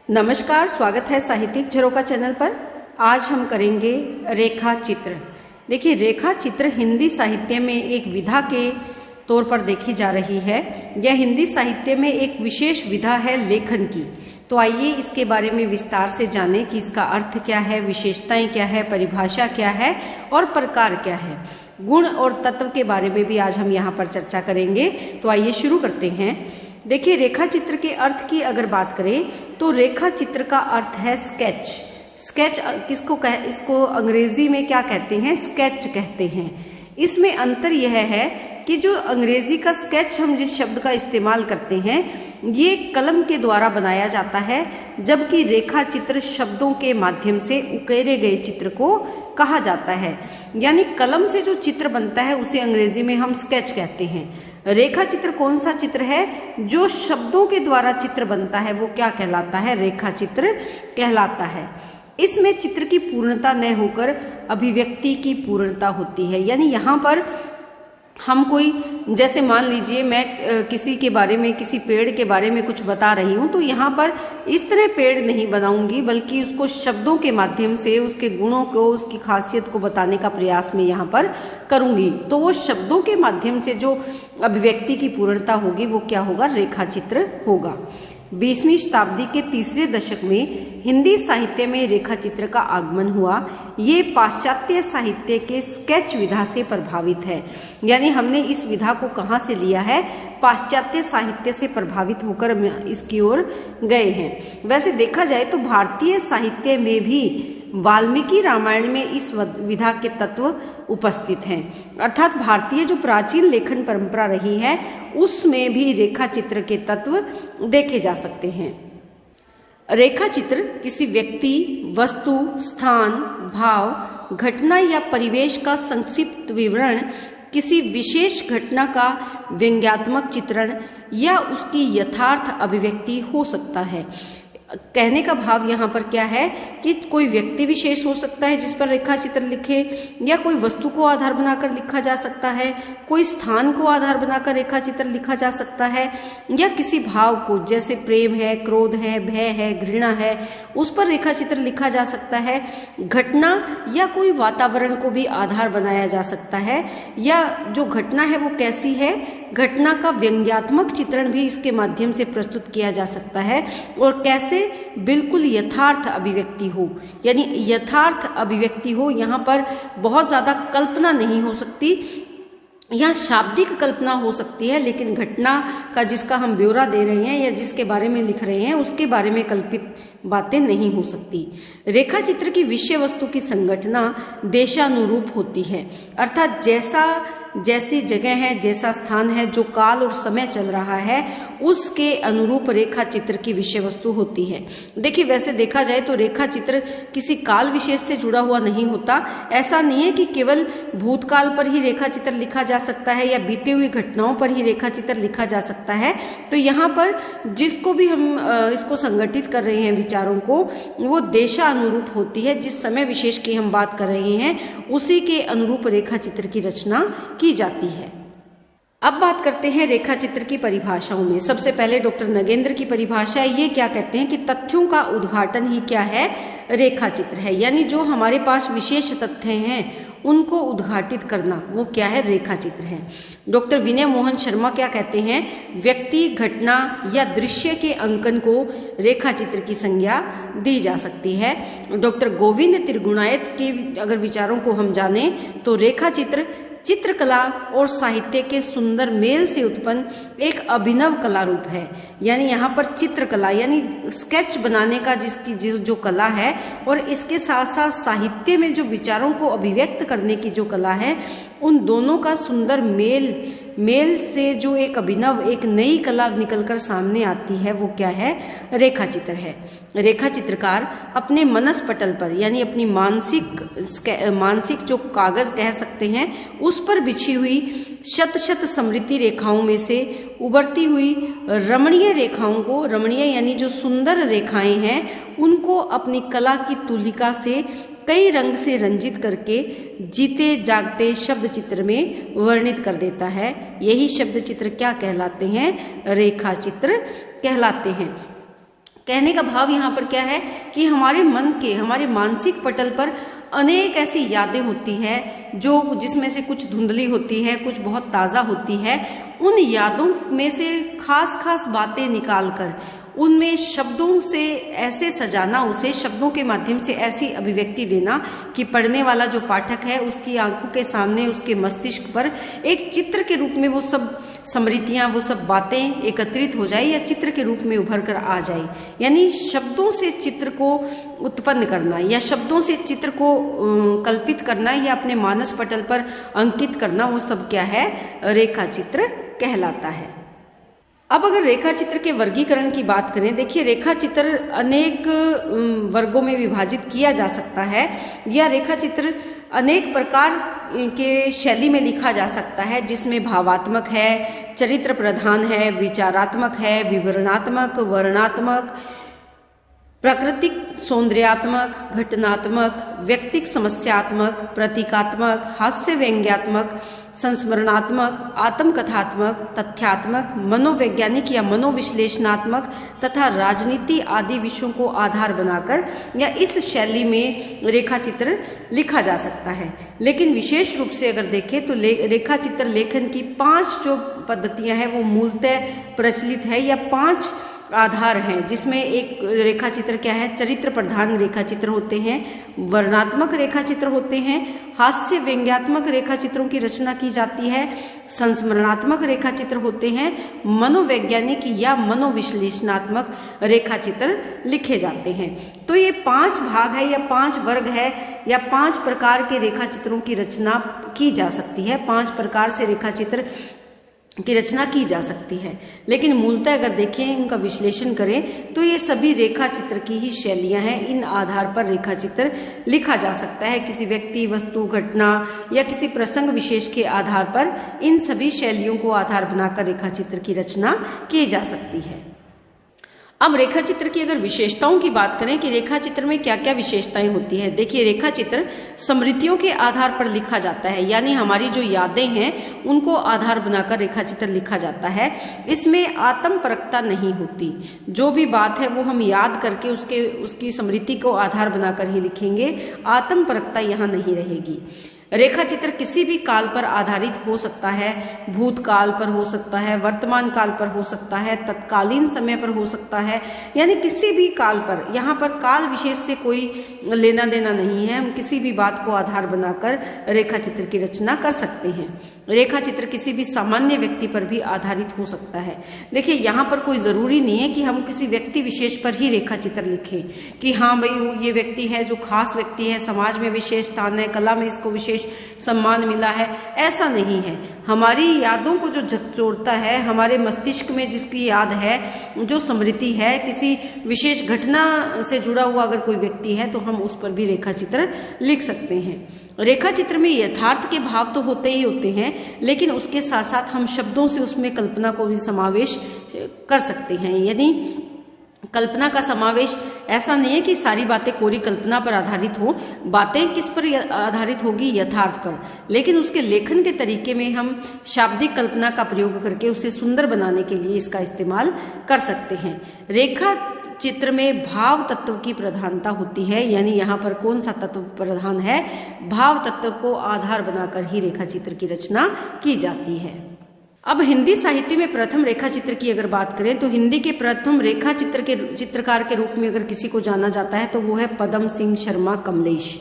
नमस्कार, स्वागत है साहित्यिक झरोखा चैनल पर। आज हम करेंगे रेखा चित्र। देखिए, रेखा चित्र हिंदी साहित्य में एक विधा के तौर पर देखी जा रही है। यह हिंदी साहित्य में एक विशेष विधा है लेखन की। तो आइए इसके बारे में विस्तार से जानें कि इसका अर्थ क्या है, विशेषताएं क्या है, परिभाषा क्या है और प्रकार क्या है। गुण और तत्व के बारे में भी आज हम यहाँ पर चर्चा करेंगे। तो आइए शुरू करते हैं। देखिए, रेखा चित्र के अर्थ की अगर बात करें तो रेखा चित्र का अर्थ है स्केच। स्केच इसको अंग्रेजी में क्या कहते हैं? स्केच कहते हैं। इसमें अंतर यह है कि जो अंग्रेजी का स्केच हम जिस शब्द का इस्तेमाल करते हैं ये कलम के द्वारा बनाया जाता है, जबकि रेखा चित्र शब्दों के माध्यम से उकेरे गए चित्र को कहा जाता है। यानी कलम से जो चित्र बनता है उसे अंग्रेजी में हम स्केच कहते हैं। रेखा चित्र कौन सा चित्र है? जो शब्दों के द्वारा चित्र बनता है वो क्या कहलाता है? रेखा चित्र कहलाता है। इसमें चित्र की पूर्णता न होकर अभिव्यक्ति की पूर्णता होती है। यानी यहाँ पर हम कोई, जैसे मान लीजिए मैं किसी के बारे में, किसी पेड़ के बारे में कुछ बता रही हूँ, तो यहाँ पर इस तरह पेड़ नहीं बनाऊंगी, बल्कि उसको शब्दों के माध्यम से उसके गुणों को, उसकी खासियत को बताने का प्रयास मैं यहाँ पर करूंगी। तो वो शब्दों के माध्यम से जो अभिव्यक्ति की पूर्णता होगी वो क्या होगा? रेखा चित्र होगा। 20वीं शताब्दी के तीसरे दशक में हिंदी साहित्य में रेखा चित्र का आगमन हुआ। ये पाश्चात्य साहित्य के स्केच विधा से प्रभावित है। यानी हमने इस विधा को कहाँ से लिया है? पाश्चात्य साहित्य से प्रभावित होकर इसकी ओर गए हैं। वैसे देखा जाए तो भारतीय साहित्य में भी वाल्मीकि रामायण में इस विधा के तत्व उपस्थित हैं। अर्थात भारतीय जो प्राचीन लेखन परंपरा रही है उसमें भी रेखा चित्र के तत्व देखे जा सकते हैं। रेखा चित्र किसी व्यक्ति, वस्तु, स्थान, भाव, घटना या परिवेश का संक्षिप्त विवरण, किसी विशेष घटना का व्यंग्यात्मक चित्रण या उसकी यथार्थ अभिव्यक्ति हो सकता है। कहने का भाव यहाँ पर क्या है कि कोई व्यक्ति विशेष हो सकता है जिस पर रेखा चित्र लिखे, या कोई वस्तु को आधार बनाकर लिखा जा सकता है, कोई स्थान को आधार बनाकर रेखा चित्र लिखा जा सकता है, या किसी भाव को, जैसे प्रेम है, क्रोध है, भय है, घृणा है, उस पर रेखा चित्र लिखा जा सकता है। घटना या कोई वातावरण को भी आधार बनाया जा सकता है, या जो घटना है वो कैसी है, घटना का व्यंग्यात्मक चित्रण भी इसके माध्यम से प्रस्तुत किया जा सकता है, और कैसे बिल्कुल यथार्थ अभिव्यक्ति हो। यानी यथार्थ अभिव्यक्ति हो, यहाँ पर बहुत ज्यादा कल्पना नहीं हो सकती, यहाँ शाब्दिक कल्पना हो सकती है, लेकिन घटना का जिसका हम ब्यौरा दे रहे हैं या जिसके बारे में लिख रहे हैं उसके बारे में कल्पित बातें नहीं हो सकती। रेखा चित्र की विषय वस्तु की संगठना देशानुरूप होती है। अर्थात जैसी जगह है, जैसा स्थान है, जो काल और समय चल रहा है उसके अनुरूप रेखा चित्र की विषय वस्तु होती है। देखिए, वैसे देखा जाए तो रेखा चित्र किसी काल विशेष से जुड़ा हुआ नहीं होता। ऐसा नहीं है कि केवल भूतकाल पर ही रेखा चित्र लिखा जा सकता है या बीते हुई घटनाओं पर ही रेखा चित्र लिखा जा सकता है। तो यहाँ पर जिसको भी हम इसको संगठित कर रहे हैं विचारों को, वो देशानुरूप होती है। जिस समय विशेष की हम बात कर रहे हैं उसी के अनुरूप रेखा चित्र की रचना की जाती है। अब बात करते हैं रेखा चित्र की परिभाषाओं में। सबसे पहले डॉक्टर नगेंद्र की परिभाषा, ये क्या कहते हैं कि तथ्यों का उद्घाटन ही क्या है? रेखा चित्र है। यानी जो हमारे पास विशेष तथ्य हैं उनको उद्घाटित करना, वो क्या है? रेखा चित्र है। डॉक्टर विनय मोहन शर्मा क्या कहते हैं? व्यक्ति, घटना या दृश्य के अंकन को रेखा चित्र की संज्ञा दी जा सकती है। डॉक्टर गोविंद त्रिगुणायत के अगर विचारों को हम जाने तो रेखा चित्र चित्रकला और साहित्य के सुंदर मेल से उत्पन्न एक अभिनव कला रूप है। यानी यहाँ पर चित्रकला यानी स्केच बनाने का जिसकी जो कला है, और इसके साथ साथ साहित्य में जो विचारों को अभिव्यक्त करने की जो कला है, उन दोनों का सुंदर मेल से जो एक अभिनव, एक नई कला निकलकर सामने आती है, वो क्या है? रेखा चित्र है। रेखा चित्रकार अपने मनस पटल पर, यानी अपनी मानसिक जो कागज कह सकते हैं, उस पर बिछी हुई शत शत समृद्धि रेखाओं में से उभरती हुई रमणीय रेखाओं को, रमणीय यानी जो सुंदर रेखाएं हैं, उनको अपनी कला की तुलिका से कई रंग से रंजित करके जीते जागते शब्द चित्र में वर्णित कर देता है। यही शब्द चित्र क्या कहलाते हैं? रेखा चित्र कहलाते हैं। कहने का भाव यहाँ पर क्या है कि हमारे मन के, हमारे मानसिक पटल पर अनेक ऐसी यादें होती है जो जिसमें से कुछ धुंधली होती है, कुछ बहुत ताज़ा होती है। उन यादों में से खास खास बातें निकालकर उनमें शब्दों से ऐसे सजाना, उसे शब्दों के माध्यम से ऐसी अभिव्यक्ति देना कि पढ़ने वाला जो पाठक है उसकी आंखों के सामने, उसके मस्तिष्क पर एक चित्र के रूप में वो सब स्मृतियाँ, वो सब बातें एकत्रित हो जाए या चित्र के रूप में उभर कर आ जाए। यानी शब्दों से चित्र को उत्पन्न करना या शब्दों से चित्र को कल्पित करना या अपने मानस पटल पर अंकित करना, वो सब क्या है, रेखा चित्र कहलाता है। अब अगर रेखा चित्र के वर्गीकरण की बात करें, देखिए रेखा चित्र अनेक वर्गों में विभाजित किया जा सकता है या रेखा चित्र अनेक प्रकार के शैली में लिखा जा सकता है, जिसमें भावात्मक है, चरित्र प्रधान है, विचारात्मक है, विवरणात्मक, वर्णात्मक, प्राकृतिक सौंदर्यात्मक, घटनात्मक, व्यक्तिक समस्यात्मक, प्रतीकात्मक, हास्य व्यंग्यात्मक, संस्मरणात्मक, आत्मकथात्मक, तथ्यात्मक, मनोवैज्ञानिक या मनोविश्लेषणात्मक तथा राजनीति आदि विषयों को आधार बनाकर या इस शैली में रेखा चित्र लिखा जा सकता है। लेकिन विशेष रूप से अगर देखें तो रेखा चित्र लेखन की 5 जो पद्धतियां हैं वो मूलतः प्रचलित है या 5 आधार हैं, जिसमें एक रेखा चित्र क्या है, चरित्र प्रधान रेखा चित्र होते हैं, वर्णात्मक रेखा चित्र होते हैं, हास्य व्यंग्यात्मक रेखा चित्रों की रचना की जाती है, संस्मरणात्मक रेखा चित्र होते हैं, मनोवैज्ञानिक या मनोविश्लेषणात्मक रेखा चित्र लिखे जाते हैं। तो ये 5 भाग है या 5 वर्ग है या 5 प्रकार के रेखा चित्रों की रचना की जा सकती है, 5 प्रकार से रेखा चित्र की रचना की जा सकती है। लेकिन मूलतः अगर देखें, इनका विश्लेषण करें तो ये सभी रेखा चित्र की ही शैलियां हैं। इन आधार पर रेखा चित्र लिखा जा सकता है। किसी व्यक्ति, वस्तु, घटना या किसी प्रसंग विशेष के आधार पर इन सभी शैलियों को आधार बनाकर रेखा चित्र की रचना की जा सकती है। अब रेखा चित्र की अगर विशेषताओं की बात करें कि रेखा चित्र में क्या क्या विशेषताएं होती है, देखिए रेखा चित्र स्मृतियों के आधार पर लिखा जाता है, यानी हमारी जो यादें हैं उनको आधार बनाकर रेखा चित्र लिखा जाता है। इसमें आत्मपरकता नहीं होती, जो भी बात है वो हम याद करके उसकी स्मृति को आधार बनाकर ही लिखेंगे, आत्मपरकता यहाँ नहीं रहेगी। रेखा चित्र किसी भी काल पर आधारित हो सकता है, भूतकाल पर हो सकता है, वर्तमान काल पर हो सकता है, तत्कालीन समय पर हो सकता है, यानी किसी भी काल पर। यहाँ पर काल विशेष से कोई लेना देना नहीं है, हम किसी भी बात को आधार बनाकर रेखा चित्र की रचना कर सकते हैं। रेखा चित्र किसी भी सामान्य व्यक्ति पर भी आधारित हो सकता है। देखिए यहाँ पर कोई ज़रूरी नहीं है कि हम किसी व्यक्ति विशेष पर ही रेखा चित्र लिखें कि हाँ भाई वो ये व्यक्ति है जो खास व्यक्ति है, समाज में विशेष स्थान है, कला में इसको विशेष सम्मान मिला है, ऐसा नहीं है। हमारी यादों को जो झकझोरता है, हमारे मस्तिष्क में जिसकी याद है, जो स्मृति है, किसी विशेष घटना से जुड़ा हुआ अगर कोई व्यक्ति है तो हम उस पर भी रेखा चित्र लिख सकते हैं। रेखा चित्र में यथार्थ के भाव तो होते ही होते हैं, लेकिन उसके साथ साथ हम शब्दों से उसमें कल्पना को भी समावेश कर सकते हैं। यानी कल्पना का समावेश ऐसा नहीं है कि सारी बातें कोरी कल्पना पर आधारित हो, बातें किस पर आधारित होगी, यथार्थ पर, लेकिन उसके लेखन के तरीके में हम शाब्दिक कल्पना का प्रयोग करके उसे सुंदर बनाने के लिए इसका इस्तेमाल कर सकते हैं। रेखा चित्र में भाव तत्व की प्रधानता होती है, यानी यहाँ पर कौन सा तत्व प्रधान है, भाव तत्व को आधार बनाकर ही रेखा चित्र की रचना की जाती है। अब हिंदी साहित्य में प्रथम रेखा चित्र की अगर बात करें तो हिंदी के प्रथम रेखा चित्र के चित्रकार के रूप में अगर किसी को जाना जाता है तो वो है पदम सिंह शर्मा कमलेश।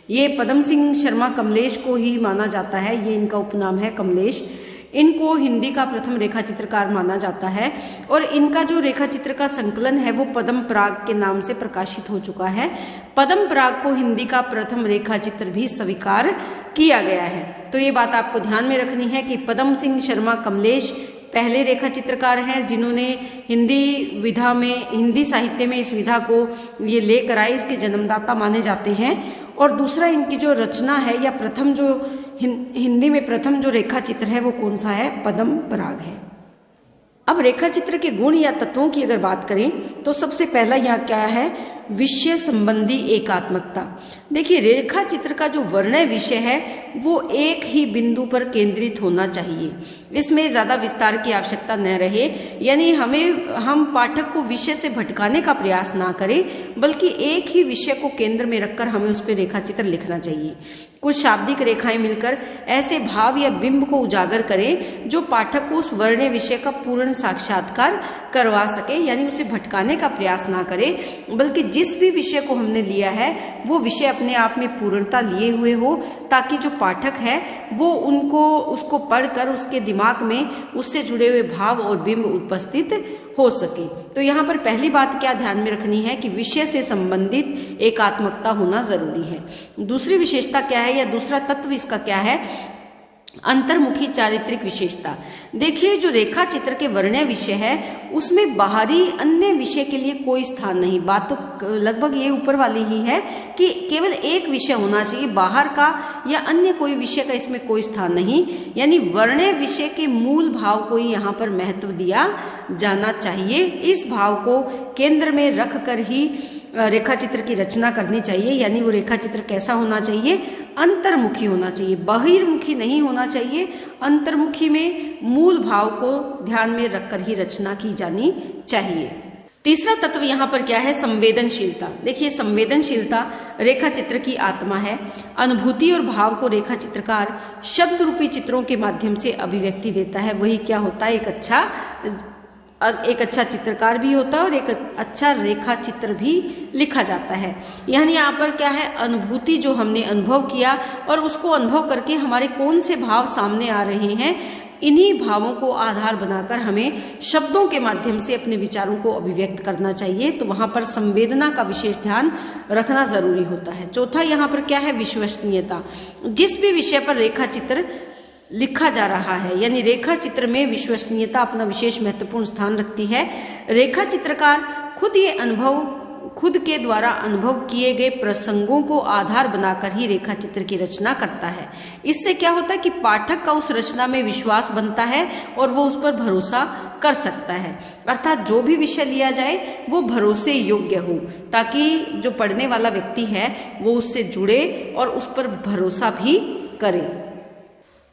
ये पदम सिंह शर्मा कमलेश को ही माना जाता है, ये इनका उपनाम है कमलेश। इनको हिंदी का प्रथम रेखा चित्रकार माना जाता है और इनका जो रेखा चित्र का संकलन है वो पद्म पराग के नाम से प्रकाशित हो चुका है। पद्म पराग को हिंदी का प्रथम रेखा चित्र भी स्वीकार किया गया है। तो ये बात आपको ध्यान में रखनी है कि पदम सिंह शर्मा कमलेश पहले रेखा चित्रकार हैं जिन्होंने हिंदी विधा में, हिंदी साहित्य में इस विधा को ये लेकर आए, इसके जन्मदाता माने जाते हैं। और दूसरा इनकी जो रचना है या प्रथम जो हिंदी में प्रथम जो रेखा चित्र है वो कौन सा है, पद्म पराग है। अब रेखा चित्र के गुण या तत्वों की अगर बात करें तो सबसे पहला यहाँ क्या है, विषय संबंधी एकात्मकता। देखिए रेखा चित्र का जो वर्णय विषय है वो एक ही बिंदु पर केंद्रित होना चाहिए। इसमें ज्यादा विस्तार की आवश्यकता न रहे, यानी हम पाठक को विषय से भटकाने का प्रयास ना करें, बल्कि एक ही विषय को केंद्र में रखकर हमें उस पर रेखा चित्र लिखना चाहिए। कुछ शाब्दिक रेखाएं मिलकर ऐसे भाव या बिंब को उजागर करें जो पाठक को उस वर्ण्य विषय का पूर्ण साक्षात्कार करवा सके, यानी उसे भटकाने का प्रयास ना करें, बल्कि जिस भी विषय को हमने लिया है वो विषय अपने आप में पूर्णता लिए हुए हो, ताकि जो पाठक है वो उसको पढ़कर उसके दिमाग में उससे जुड़े हुए भाव और बिंब उपस्थित हो सके। तो यहाँ पर पहली बात क्या ध्यान में रखनी है कि विषय से संबंधित एकात्मकता होना जरूरी है। दूसरी विशेषता क्या है या दूसरा तत्व इसका क्या है? अंतर्मुखी चारित्रिक विशेषता। देखिए, जो रेखा चित्र के वर्ण्य विषय है उसमें बाहरी अन्य विषय के लिए कोई स्थान नहीं। बात तो लगभग ये ऊपर वाली ही है कि केवल एक विषय होना चाहिए, बाहर का या अन्य कोई विषय का इसमें कोई स्थान नहीं, यानी वर्ण्य विषय के मूल भाव को ही यहाँ पर महत्व दिया जाना चाहिए। इस भाव को केंद्र में रख कर ही रेखा चित्र की रचना करनी चाहिए, यानी वो रेखा चित्र कैसा होना चाहिए? अंतर्मुखी होना चाहिए, बहिर्मुखी नहीं होना चाहिए। अंतर्मुखी में मूल भाव को ध्यान में रखकर ही रचना की जानी चाहिए। तीसरा तत्व यहाँ पर क्या है? संवेदनशीलता। देखिए, संवेदनशीलता रेखा चित्र की आत्मा है। अनुभूति और भाव को रेखा चित्रकार शब्द रूपी चित्रों के माध्यम से अभिव्यक्ति देता है। वही क्या होता है? एक अच्छा चित्रकार भी होता है और एक अच्छा रेखा चित्र भी लिखा जाता है। यानी यहाँ पर क्या है? अनुभूति, जो हमने अनुभव किया और उसको अनुभव करके हमारे कौन से भाव सामने आ रहे हैं, इन्हीं भावों को आधार बनाकर हमें शब्दों के माध्यम से अपने विचारों को अभिव्यक्त करना चाहिए। तो वहां पर संवेदना का विशेष ध्यान रखना जरूरी होता है। चौथा यहाँ पर क्या है? विश्वसनीयता। जिस भी विषय पर रेखा चित्र लिखा जा रहा है, यानी रेखा चित्र में विश्वसनीयता अपना विशेष महत्वपूर्ण स्थान रखती है। रेखा चित्रकार खुद के द्वारा अनुभव किए गए प्रसंगों को आधार बनाकर ही रेखा चित्र की रचना करता है। इससे क्या होता है कि पाठक का उस रचना में विश्वास बनता है और वो उस पर भरोसा कर सकता है। अर्थात जो भी विषय लिया जाए वो भरोसे योग्य हो, ताकि जो पढ़ने वाला व्यक्ति है वो उससे जुड़े और उस पर भरोसा भी करे।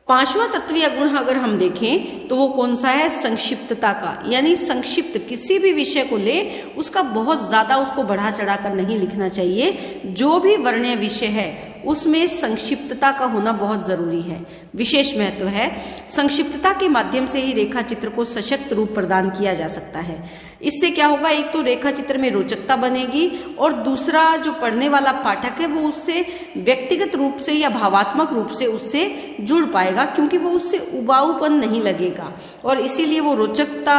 पांचवा तत्वीय गुण अगर हम देखें तो वो कौन सा है? संक्षिप्तता का। यानी संक्षिप्त, किसी भी विषय को ले उसका बहुत ज्यादा उसको बढ़ा चढ़ा कर नहीं लिखना चाहिए। जो भी वर्ण्य विषय है उसमें संक्षिप्तता का होना बहुत जरूरी है, विशेष महत्व है। संक्षिप्तता के माध्यम से ही रेखा चित्र को सशक्त रूप प्रदान किया जा सकता है। इससे क्या होगा? एक तो रेखा चित्र में रोचकता बनेगी और दूसरा जो पढ़ने वाला पाठक है वो उससे व्यक्तिगत रूप से या भावात्मक रूप से उससे जुड़ पाएगा, क्योंकि वो उससे उबाऊपन नहीं लगेगा और इसीलिए वो रोचकता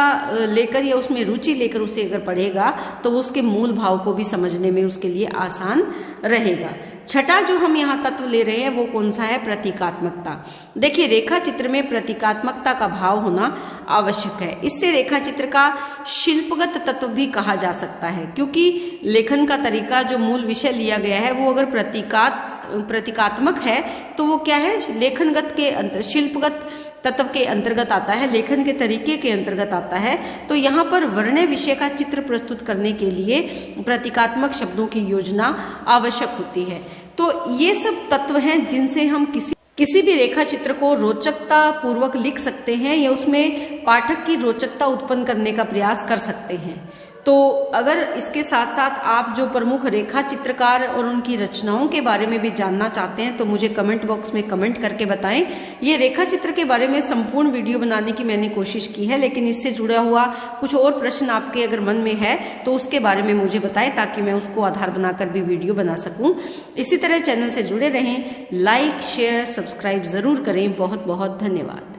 लेकर या उसमें रुचि लेकर उसे अगर पढ़ेगा तो वो उसके मूल भाव को भी समझने में उसके लिए आसान रहेगा। छठा जो हम यहाँ तत्व ले रहे हैं वो कौन सा है? प्रतीकात्मकता। देखिए, रेखा चित्र में प्रतीकात्मकता का भाव होना आवश्यक है। इससे रेखा चित्र का शिल्पगत तत्व भी कहा जा सकता है, क्योंकि लेखन का तरीका, जो मूल विषय लिया गया है वो अगर प्रतीकात्मक है तो वो क्या है? लेखनगत के अंतर, शिल्पगत तत्व के अंतर्गत आता है, लेखन के तरीके के अंतर्गत आता है। तो यहाँ पर वर्ण्य विषय का चित्र प्रस्तुत करने के लिए प्रतीकात्मक शब्दों की योजना आवश्यक होती है। तो ये सब तत्व हैं जिनसे हम किसी भी रेखा चित्र को रोचकता पूर्वक लिख सकते हैं या उसमें पाठक की रोचकता उत्पन्न करने का प्रयास कर सकते हैं। तो अगर इसके साथ साथ आप जो प्रमुख रेखा चित्रकार और उनकी रचनाओं के बारे में भी जानना चाहते हैं तो मुझे कमेंट बॉक्स में कमेंट करके बताएं। ये रेखा चित्र के बारे में संपूर्ण वीडियो बनाने की मैंने कोशिश की है, लेकिन इससे जुड़ा हुआ कुछ और प्रश्न आपके अगर मन में है तो उसके बारे में मुझे बताएं, ताकि मैं उसको आधार बनाकर भी वीडियो बना सकूं। इसी तरह चैनल से जुड़े रहें, लाइक शेयर सब्सक्राइब जरूर करें। बहुत बहुत धन्यवाद।